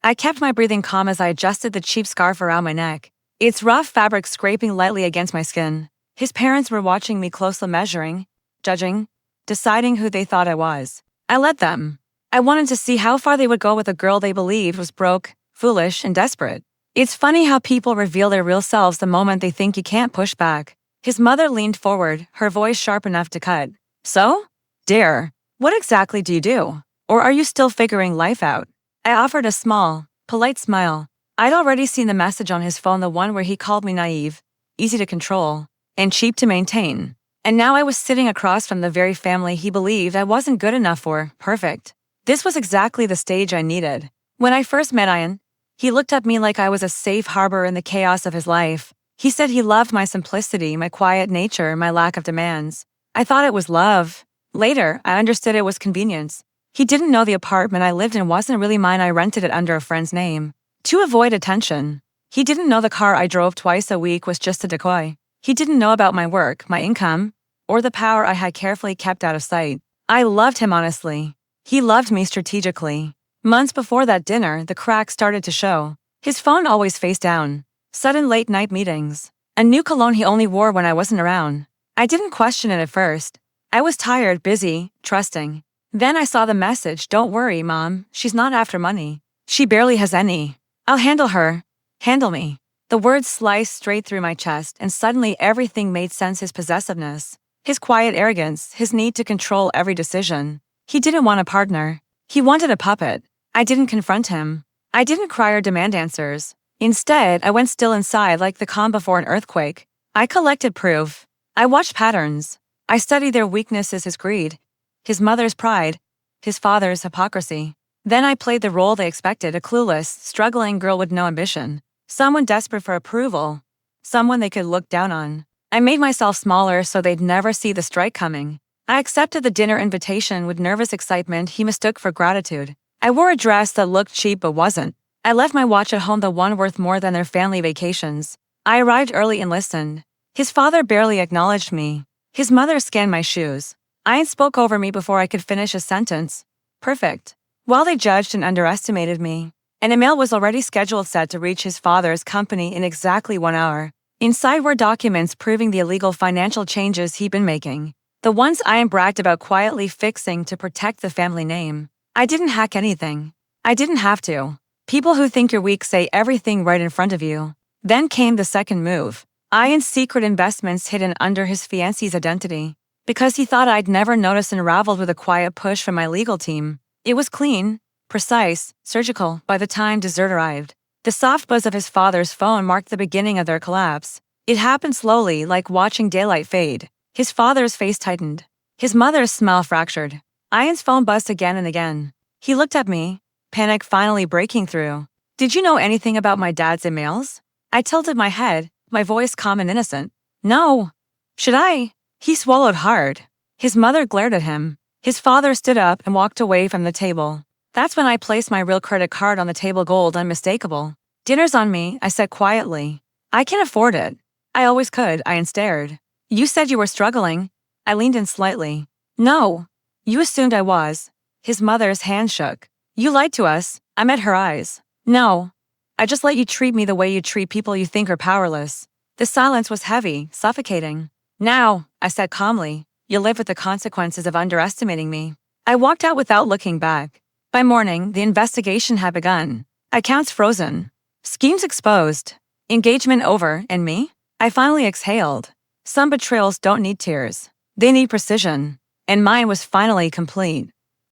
I kept my breathing calm as I adjusted the cheap scarf around my neck, its rough fabric scraping lightly against my skin. His parents were watching me closely, measuring, judging, deciding who they thought I was. I let them. I wanted to see how far they would go with a girl they believed was broke, foolish, and desperate. It's funny how people reveal their real selves the moment they think you can't push back. His mother leaned forward, her voice sharp enough to cut. So? Dear, what exactly do you do? Or are you still figuring life out? I offered a small, polite smile. I'd already seen the message on his phone, the one where he called me naive, easy to control, and cheap to maintain. And now I was sitting across from the very family he believed I wasn't good enough for. Perfect. This was exactly the stage I needed. When I first met Ian, he looked at me like I was a safe harbor in the chaos of his life. He said he loved my simplicity, my quiet nature, my lack of demands. I thought it was love. Later, I understood it was convenience. He didn't know the apartment I lived in wasn't really mine. I rented it under a friend's name to avoid attention. He didn't know the car I drove twice a week was just a decoy. He didn't know about my work, my income, or the power I had carefully kept out of sight. I loved him honestly. He loved me strategically. Months before that dinner, the cracks started to show. His phone always face down. Sudden late-night meetings. A new cologne he only wore when I wasn't around. I didn't question it at first. I was tired, busy, trusting. Then I saw the message, "Don't worry, Mom, she's not after money. She barely has any. I'll handle her. Handle me." The words sliced straight through my chest, and suddenly everything made sense. His possessiveness, his quiet arrogance, his need to control every decision. He didn't want a partner. He wanted a puppet. I didn't confront him. I didn't cry or demand answers. Instead, I went still inside like the calm before an earthquake. I collected proof. I watched patterns. I studied their weaknesses, his greed, his mother's pride, his father's hypocrisy. Then I played the role they expected, a clueless, struggling girl with no ambition. Someone desperate for approval. Someone they could look down on. I made myself smaller so they'd never see the strike coming. I accepted the dinner invitation with nervous excitement he mistook for gratitude. I wore a dress that looked cheap but wasn't. I left my watch at home, the one worth more than their family vacations. I arrived early and listened. His father barely acknowledged me. His mother scanned my shoes. Ian spoke over me before I could finish a sentence. Perfect. While they judged and underestimated me, an email was already scheduled set to reach his father's company in exactly 1 hour. Inside were documents proving the illegal financial changes he'd been making. The ones Ian bragged about quietly fixing to protect the family name. I didn't hack anything. I didn't have to. People who think you're weak say everything right in front of you. Then came the second move. Ian's secret investments hidden under his fiancée's identity. Because he thought I'd never notice, unraveled with a quiet push from my legal team. It was clean, precise, surgical by the time dessert arrived. The soft buzz of his father's phone marked the beginning of their collapse. It happened slowly, like watching daylight fade. His father's face tightened. His mother's smile fractured. Ian's phone buzzed again and again. He looked at me, panic finally breaking through. "Did you know anything about my dad's emails?" I tilted my head, my voice calm and innocent. "No." "Should I?" He swallowed hard. His mother glared at him. His father stood up and walked away from the table. That's when I placed my real credit card on the table, gold unmistakable. "Dinner's on me," I said quietly. "I can afford it." "I always could," Ian stared. "You said you were struggling." I leaned in slightly. "No. You assumed I was." His mother's hand shook. "You lied to us." I met her eyes. "No. I just let you treat me the way you treat people you think are powerless." The silence was heavy, suffocating. "Now," I said calmly, "you live with the consequences of underestimating me." I walked out without looking back. By morning, the investigation had begun. Accounts frozen. Schemes exposed. Engagement over, and me? I finally exhaled. Some betrayals don't need tears. They need precision. And mine was finally complete.